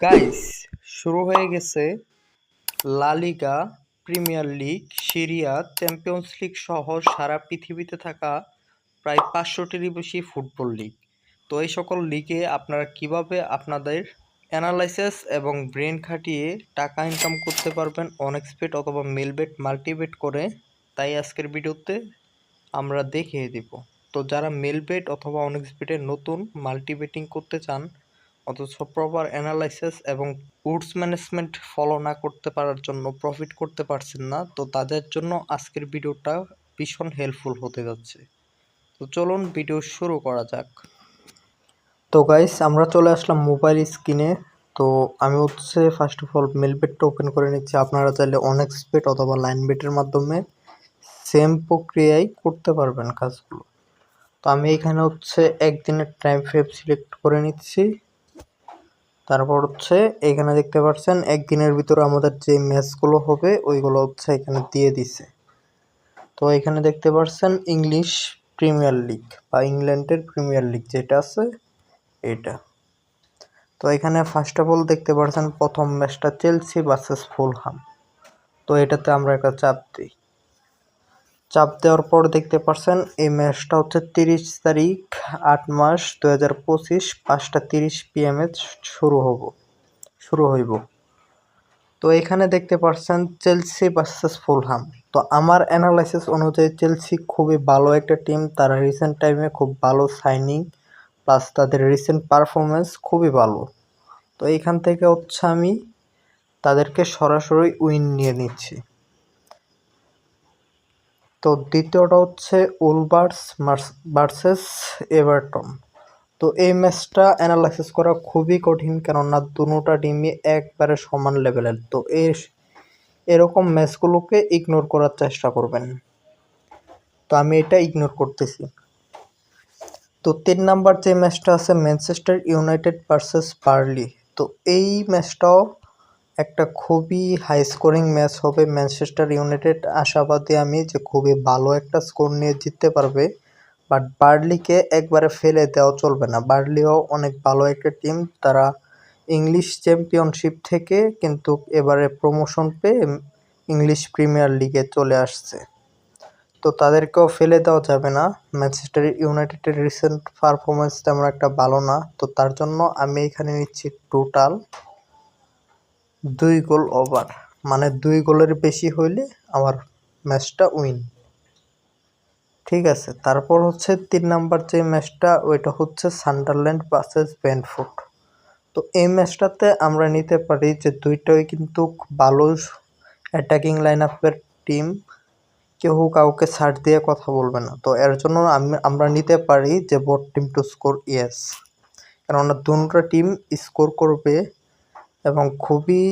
Guys, শুরু হয়ে গেছে La Liga, Premier League, Serie A, Champions League সহ সারা পৃথিবীতে থাকা প্রায় ৫০০টিরও বেশি ফুটবল লিগ। তো এই সকল লিগে আপনারা কিভাবে আপনাদের অ্যানালাইসিস এবং ব্রেন খাটিয়ে টাকা ইনকাম করতে পারবেন অনেক্সপেট অথবা মেলবেট মাল্টিবেট করে, তাই আজকের ভিডিওতে আমরা দেখিয়ে দিব। তো যারা মেলবেট অথবা অনেক্সবেটে নতুন মাল্টিবেটিং করতে চান অথচ প্রপার অ্যানালাইসিস এবং উডস ম্যানেজমেন্ট ফলো না করতে পারার জন্য প্রফিট করতে পারছেন না, তো তাদের জন্য আজকের ভিডিওটা ভীষণ হেল্পফুল হতে যাচ্ছে। তো চলুন ভিডিও শুরু করা যাক। তো গাইস, আমরা চলে আসলাম মোবাইল স্ক্রিনে। তো আমি ফার্স্ট অফ অল মেলবেটটা ওপেন করে নিচ্ছি। আপনারা চাইলে অনেক্সবেট অথবা লাইনবেটের মাধ্যমে সেম প্রক্রিয়ায় করতে পারবেন কাজগুলো। তো আমি এখানে একদিনের টাইম ফ্রেম সিলেক্ট করে নিচ্ছি। তারপর এখানে দেখতে পাচ্ছেন একদিনের ভিতরে আমাদের যে ম্যাচগুলো হবে ওইগুলো এখানে দিয়ে দিছে। তো এখানে দেখতে পাচ্ছেন ইংলিশ প্রিমিয়ার লিগ বা ইংল্যান্ডের প্রিমিয়ার লিগ যেটা আছে এটা। তো এখানে ফার্স্ট অফ অল দেখতে পাচ্ছেন প্রথম ম্যাচটা চেলসি ভার্সেস ফুলহাম। তো এটাতে আমরা একটা চাপ দিই। চাপ দেওয়ার পর দেখতে পাচ্ছেন এই ম্যাচটা 30 তারিখ ৮ মাস 2025 5:30 PM শুরু হইব। তো এখানে দেখতে পাচ্ছেন চেলসি ভার্সেস ফুলহাম। তো আমার অ্যানালাইসিস অনুযায়ী চেলসি খুবই ভালো একটা টিম। তারা রিসেন্ট টাইমে খুব ভালো সাইনিং প্লাস তাদের রিসেন্ট পারফরমেন্স খুবই ভালো। তো এইখান থেকে আমি তাদেরকে সরাসরি উইন নিয়ে নিচ্ছি। তো দ্বিতীয়টা উলভার্স ভার্সেস এভারটন। তো এই ম্যাচটা অ্যানালাইসিস করা খুবই কঠিন, কেননা দুটোটা টিমই একবারে সমান লেভেলের। তো এরকম ম্যাচগুলোকে ইগনোর করার চেষ্টা করবেন। তো আমি এটা ইগনোর করতেছি। তো 3 নাম্বার যে ম্যাচটা আছে ম্যানচেস্টার ইউনাইটেড ভার্সেস বার্লি। তো এই ম্যাচটাও একটা খুবই হাই স্কোরিং ম্যাচ হবে। ম্যানচেস্টার ইউনাইটেড আশাবাদী আমি যে খুবই ভালো একটা স্কোর নিয়ে জিততে পারবে, বাট বার্লিকে একবারে ফেলে দেওয়া চলবে না। বার্লিও অনেক ভালো একটা টিম। তারা ইংলিশ চ্যাম্পিয়নশিপ থেকে কিন্তু এবারে প্রমোশন পেয়ে ইংলিশ প্রিমিয়ার লিগে চলে আসছে। তো তাদেরকেও ফেলে দেওয়া যাবে না। ম্যানচেস্টার ইউনাইটেডের রিসেন্ট পারফরমেন্স তেমন একটা ভালো না। তো তার জন্য আমি এখানে নিচ্ছি টোটাল 2 গোল ওভার, মানে 2 গোলের বেশি হইলে আমার ম্যাচটা উইন। ঠিক আছে, তারপর 3 নাম্বার যে ম্যাচটা ওইটা সান্ডারল্যান্ড ভার্সেস ব্রেন্টফোর্ড। তো এই ম্যাচটাতে আমরা নিতে পারি যে দুইটাই কিন্তু ভালো অ্যাটাকিং লাইন আপের টিম, কেউ কাউকে ছাড় দিয়ে কথা বলবে না। তো এর জন্য আমরা নিতে পারি যে both team to score yes, কেননা দুটো টিম স্কোর করবে এবং খুবই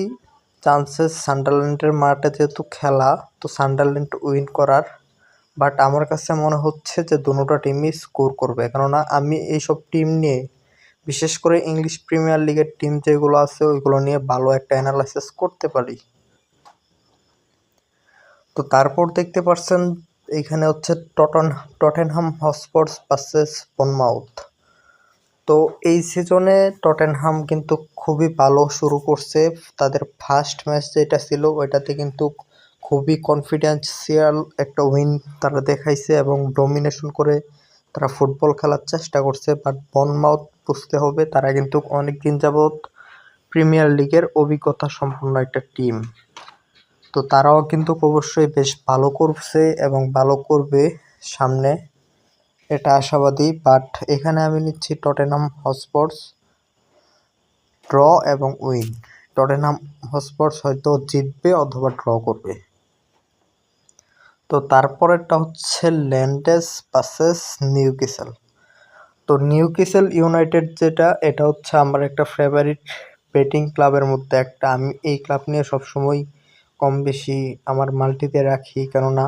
চান্সেস সান্ডারল্যান্ডের মাঠে যেহেতু খেলা, তো সান্ডারল্যান্ড উইন করার। বাট আমার কাছে মনে হচ্ছে যে দুটো টিমই স্কোর করবে, কেননা আমি এইসব টিম নিয়ে, বিশেষ করে ইংলিশ প্রিমিয়ার লিগের টিম যেগুলো আছে ওইগুলো নিয়ে ভালো একটা অ্যানালাইসিস করতে পারি। তো তারপর দেখতে পাচ্ছেন এখানে টটেনহাম হটস্পারস ভার্সেস বর্নমাউথ। তো এই সিজনে টটেনহাম কিন্তু খুবই ভালো শুরু করছে। তাদের ফার্স্ট ম্যাচ যেটা ছিল ওইটাতে কিন্তু খুবই কনফিডেন্সিয়াল একটা উইন তারা দেখাইছে এবং ডমিনেশন করে তারা ফুটবল খেলার চেষ্টা করছে। বাট বর্নমাউথ বুঝতে হবে তারা কিন্তু অনেকদিন যাবৎ প্রিমিয়ার লিগের অভিজ্ঞতা সম্পন্ন একটা টিম। তো তারাও কিন্তু অবশ্যই বেশ ভালো করছে এবং ভালো করবে সামনে, এটা আশাবাদী। বাট এখানে আমি নিচ্ছি টটেনহাম হটস্পারস ড্র এবং উইন। টটেনহাম হটস্পারস হয়তো জিতবে অথবা ড্র করবে। তো তারপরেরটা ল্যান্ডেস ভার্সেস নিউক্যাসল। তো নিউক্যাসল ইউনাইটেড যেটা, এটা আমার একটা ফেভারিট বেটিং ক্লাবের মধ্যে একটা। আমি এই ক্লাব নিয়ে সবসময় কম বেশি আমার মাল্টিতে রাখি, কেননা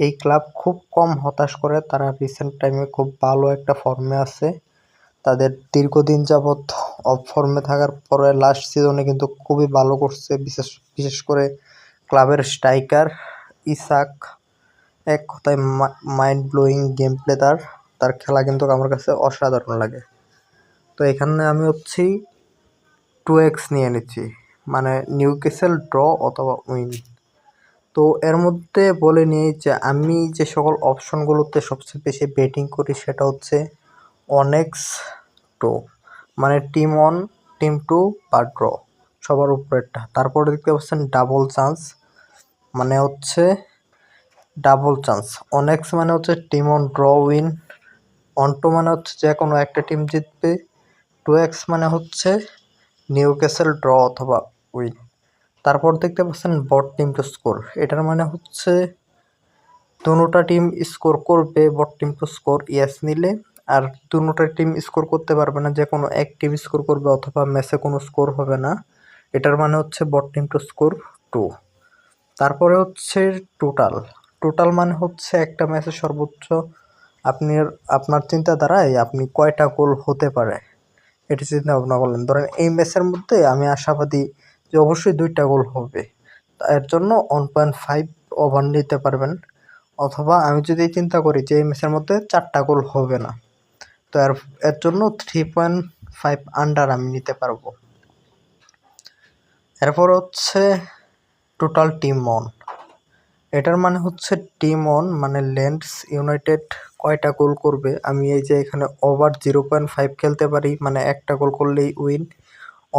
এই ক্লাব খুব কম হতাশ করে। তারা রিসেন্ট টাইমে খুব ভালো একটা ফর্মে আছে। তাদের দীর্ঘদিন যাবৎ অফ ফর্মে থাকার পরে লাস্ট সিজনে কিন্তু খুবই ভালো করছে। বিশেষ করে ক্লাবের স্ট্রাইকার ইসাক, এক কথায় মাইন্ড ব্লোয়িং গেম প্লে। তার খেলা কিন্তু আমার কাছে অসাধারণ লাগে। তো এখানে আমি 2x নিয়ে নিচ্ছি, মানে নিউক্যাসল ড্র অথবা উইন। তো এর মধ্যে বলে নিই যে আমি যে সকল অপশনগুলোতে সবচেয়ে বেশি বেটিং করি সেটা হচ্ছে অনেক্স টু, মানে টিম ওয়ান টিম টু বা ড্র সবার উপরেরটা। তারপরে দেখতে পাচ্ছেন ডাবল চান্স, মানে হচ্ছে ডাবল চান্স। অনেক্স মানে হচ্ছে team one draw win, on two মানে হচ্ছে যে কোনো একটা টিম জিতবে, 2x মানে হচ্ছে নিউক্যাসল ড্র অথবা উইন। তারপর দেখতে পাচ্ছেন বট টিম টু স্কোর, এটার মানে হচ্ছে দুটা টিম স্কোর করবে বট টিম টু স্কোর ইয়েস নিলে, আর দুটা টিম স্কোর করতে পারবে না, যে কোনো এক টিম স্কোর করবে অথবা ম্যাচে কোনো স্কোর হবে না, এটার মানে হচ্ছে বট টিম টু স্কোর 2। তারপরে হচ্ছে টোটাল। টোটাল মানে হচ্ছে একটা ম্যাচে সর্বোচ্চ আপনার চিন্তাধারায় আপনি কয়টা গোল হতে পারে এটি চিন্তা ভাবনা করলেন। ধরেন এই ম্যাচের মধ্যে আমি আশাবাদী যে অবশ্যই 2টা গোল হবে, এর জন্য 1.5 ওভার নিতে পারবেন। অথবা আমি যদি চিন্তা করি যে এই ম্যাচের মধ্যে 4টা গোল হবে না, তো এর এর জন্য 3.5 আন্ডার আমি নিতে পারবো। এরপর হচ্ছে টোটাল টিম অন, এটার মানে হচ্ছে টিম অন মানে লেন্ডস ইউনাইটেড কয়টা গোল করবে। আমি এই যে এখানে ওভার 0.5 খেলতে পারি, মানে একটা গোল করলেই উইন।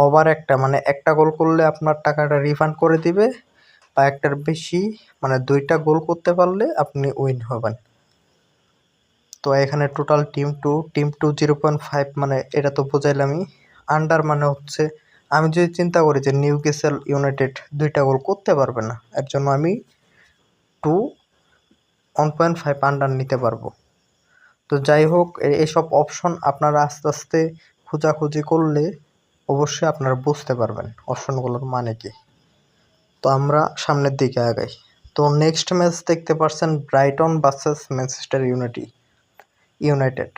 ওভার একটা মানে একটা গোল করলে আপনার টাকাটা রিফান্ড করে দিবে, বা একটার বেশি মানে 2টা গোল করতে পারলে আপনি উইন হবেন। তো এখানে টোটাল টিম টু 0.5 মানে এটা তো বোঝাইলামই। আন্ডার মানে হচ্ছে আমি যদি চিন্তা করি যে নিউক্যাসল ইউনাইটেড 2টা গোল করতে পারবে না, এর জন্য আমি 1.5 আন্ডার নিতে পারবো। তো যাই হোক, এইসব অপশন আপনারা আস্তে আস্তে খোঁজাখুঁজি করলে অবশ্যই আপনারা বুঝতে পারবেন অপশনগুলোর মানে কি। তো আমরা সামনের দিকে আগাই। তো নেক্সট ম্যাচ দেখতে পাচ্ছেন ব্রাইটন ভার্সেস ম্যানচেস্টার ইউনাইটেড।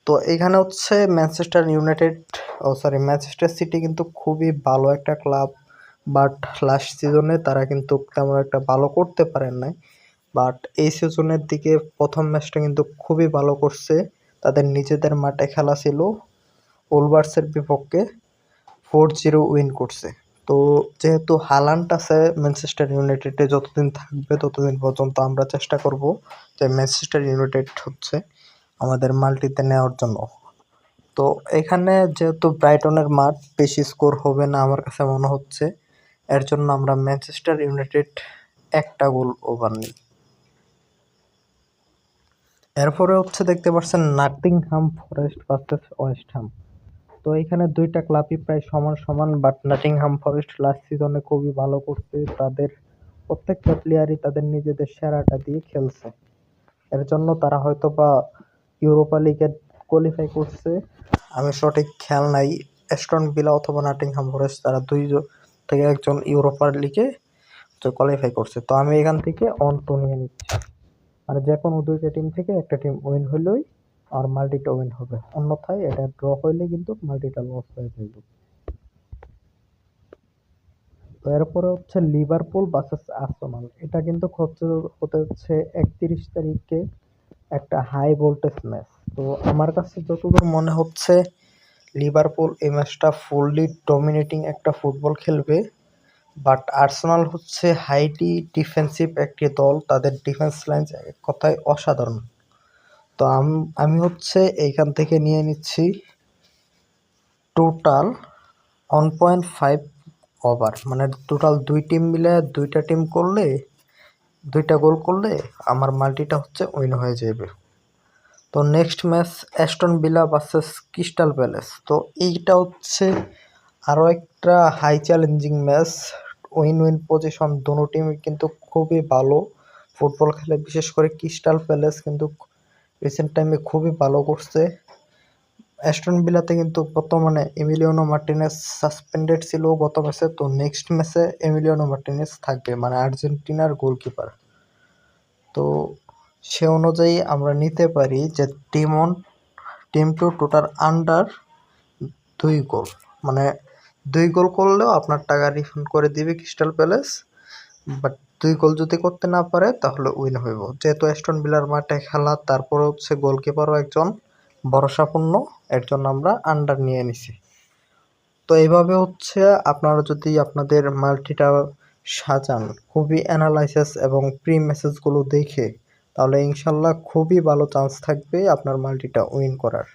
তো এখানে হচ্ছে ম্যানচেস্টার সিটি কিন্তু খুবই ভালো একটা ক্লাব, বাট লাস্ট সিজনে তারা কিন্তু তেমন একটা ভালো করতে পারেন নাই। বাট এই সিজনের দিকে প্রথম ম্যাচটা কিন্তু খুবই ভালো করছে, তাদের নিজেদের মাঠে খেলা ছিল, ওলভার্সের বিপক্ষে 4-0 উইন করছে। তো যেহেতু হালান্ড আছে ম্যানচেস্টার ইউনাইটেডে, যতদিন থাকবে ততদিন পর্যন্ত আমরা চেষ্টা করব যে ম্যানচেস্টার ইউনাইটেড হচ্ছে আমাদের মাল্টিতে নেওয়ার জন্য। তো এখানে যেহেতু ব্রাইটনের মাঠ, বেশি স্কোর হবে না আমার কাছে মনে হচ্ছে, এর জন্য আমরা ম্যানচেস্টার ইউনাইটেড একটা গোল ওভার নিই। এরপরে হচ্ছে দেখতে পাচ্ছেন Nottingham Forest versus West Ham. তো এখানে 2টা ক্লাবই প্রায় সমান সমান, বাট নটিংহ্যাম ফরেস্ট লাস্ট সিজনে খুবই ভালো করছে, তাদের প্রত্যেকটা প্লেয়ারই তাদের নিজেদের সেরাটা দিয়ে খেলছে, এর জন্য তারা হয়তো বা ইউরোপা লিগে কোয়ালিফাই করছে। আমি সঠিক খেয়াল নাই, অ্যাস্টন ভিলা অথবা নটিংহ্যাম ফরেস্ট তারা দুইজন থেকে একজন ইউরোপা লিগে কোয়ালিফাই করছে। তো আমি এখান থেকে অন টু নিয়ে নিচ্ছি, মানে যে কোনো 2টা টিম থেকে একটা টিম উইন হইলেই আর মাল্টিটা উইন হবে, অন্যথায় এটা ড্র হইলে কিন্তু মাল্টিটা লস হয়ে যাবে। তো এরপরে হচ্ছে লিভারপুল ভার্সেস আর্সেনাল, এটা কিন্তু হতে হচ্ছে 31 তারিখে একটা হাই ভোল্টেজ ম্যাচ। তো আমার কাছে যতদূর মনে হচ্ছে লিভারপুল এই ম্যাচটা ফুললি ডমিনেটিং একটা ফুটবল খেলবে, বাট আর্সেনাল হচ্ছে হাইলি ডিফেন্সিভ একটি দল, তাদের ডিফেন্স লাইন এক কথায় অসাধারণ। তো আমি হচ্ছে এইখান থেকে নিয়ে নিচ্ছি টোটাল 1.5 ওভার, মানে টোটাল 2 টিম মিলে 2টা টিম করলে 2টা গোল করলে আমার মাল্টিটা হচ্ছে উইন হয়ে যাবে। তো next match Aston Villa versus Crystal Palace. তো এইটা হচ্ছে আরও একটা high challenging match, win win position, দোনো টিমই কিন্তু খুবই ভালো ফুটবল খেলে, বিশেষ করে ক্রিস্টাল প্যালেস কিন্তু রিসেন্ট টাইমে খুবই ভালো করছে। অ্যাস্টন ভিলাতে কিন্তু বর্তমানে এমিলিয়ানো মার্টিনেজ সাসপেন্ডেড ছিল গত ম্যাচে, তো নেক্সট ম্যাচে এমিলিয়ানো মার্টিনেজ থাকবে, মানে আর্জেন্টিনার গোলকিপার। তো সে অনুযায়ী আমরা নিতে পারি যে টিম টু টোটাল আন্ডার 2 গোল, মানে 2 গোল করলেও আপনার টাকা রিফান্ড করে দিবে ক্রিস্টাল প্যালেস, বাট 2 গোল যদি করতে না পারে তাহলে উইন হইব। যেহেতু অ্যাস্টন ভিলার মাঠে খেলা, তারপরে হচ্ছে গোলকিপারও একজন ভরসাপূর্ণ, এর জন্য আমরা আন্ডার নিয়ে নিছি। তো এইভাবে হচ্ছে আপনারা যদি আপনাদের মাল্টিটা সাজান খুবই অ্যানালাইসিস এবং প্রি মেসেজগুলো দেখে, তাহলে ইনশাল্লাহ খুবই ভালো চান্স থাকবে আপনার মাল্টিটা উইন করার।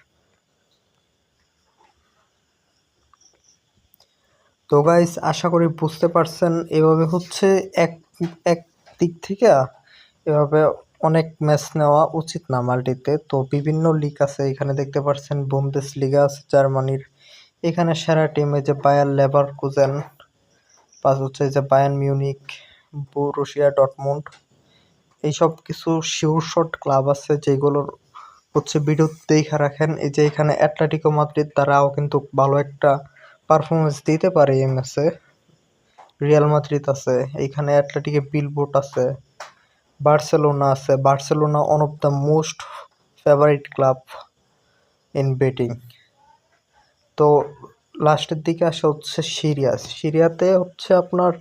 তো গাইস, আশা করি বুঝতে পারছেন এভাবে হচ্ছে এক এক দিক থেকে এভাবে অনেক ম্যাচ নেওয়া উচিত না মাল্টিতে। তো বিভিন্ন লিগ আছে, এখানে দেখতে পাচ্ছেন বুন্দেস লিগা আছে জার্মানির, এখানে সেরা টিম এই যে বায়ার লেভারকুজেন, প্লাস হচ্ছে যে বায়ার্ন মিউনিক, বরুসিয়া ডর্টমুন্ড, এইসব কিছু শিওর শট ক্লাব আছে যেগুলোর হচ্ছে ভিডিও দেখা রাখেন। এই যে এখানে অ্যাটলেটিকো মাদ্রিদ, তারাও কিন্তু ভালো একটা পারফরমেন্স দিতে পারে এই ম্যাচে। রিয়াল মাদ্রিদ আছে, এইখানে অ্যাটলেটিকে বিলবোট আছে, বার্সেলোনা আছে। Barcelona one of the most favourite club in betting. তো লাস্টের দিকে আসে হচ্ছে সিরিয়াতে হচ্ছে আপনার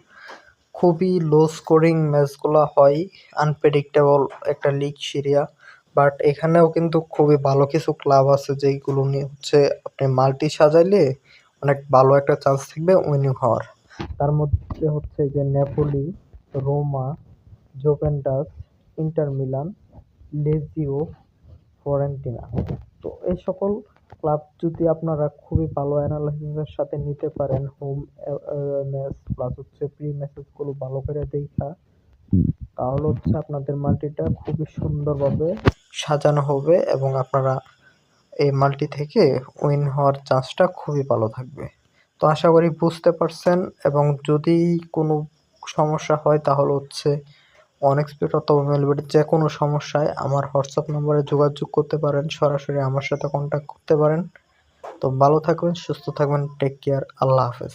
খুবই লো স্কোরিং ম্যাচগুলো হয়, আনপ্রেডিক্টেবল একটা লিগ সিরিয়া। বাট এখানেও কিন্তু খুবই ভালো কিছু ক্লাব আছে যেইগুলো নিয়ে হচ্ছে আপনি মাল্টি সাজাইলে অনেক ভালো একটা চান্স থাকবে উইনিং হওয়ার। তার মধ্যে হচ্ছে যে Napoli, Roma, Juventus, Inter Milan, Lazio, Fiorentina. তো এই সকল ক্লাব যদি আপনারা খুবই ভালো অ্যানালাইসিসের সাথে নিতে পারেন, হোম ম্যাচ প্লাস হচ্ছে প্রি ম্যাচেসগুলো ভালো করে দেখা, তাহলে হচ্ছে আপনাদের মাল্টিটা খুবই সুন্দরভাবে সাজানো হবে এবং আপনারা এই মাল্টি থেকে উইন হওয়ার চান্সটা খুবই ভালো থাকবে। তো আশা করি বুঝতে পারছেন, এবং যদি কোনো সমস্যা হয় তাহলে হচ্ছে অনএক্সপেক্ট অথবা মেলবেটের যে কোনো সমস্যায় আমার হোয়াটসঅ্যাপ নম্বরে যোগাযোগ করতে পারেন, সরাসরি আমার সাথে কন্ট্যাক্ট করতে পারেন। তো ভালো থাকবেন, সুস্থ থাকবেন, টেক কেয়ার, আল্লাহ হাফেজ।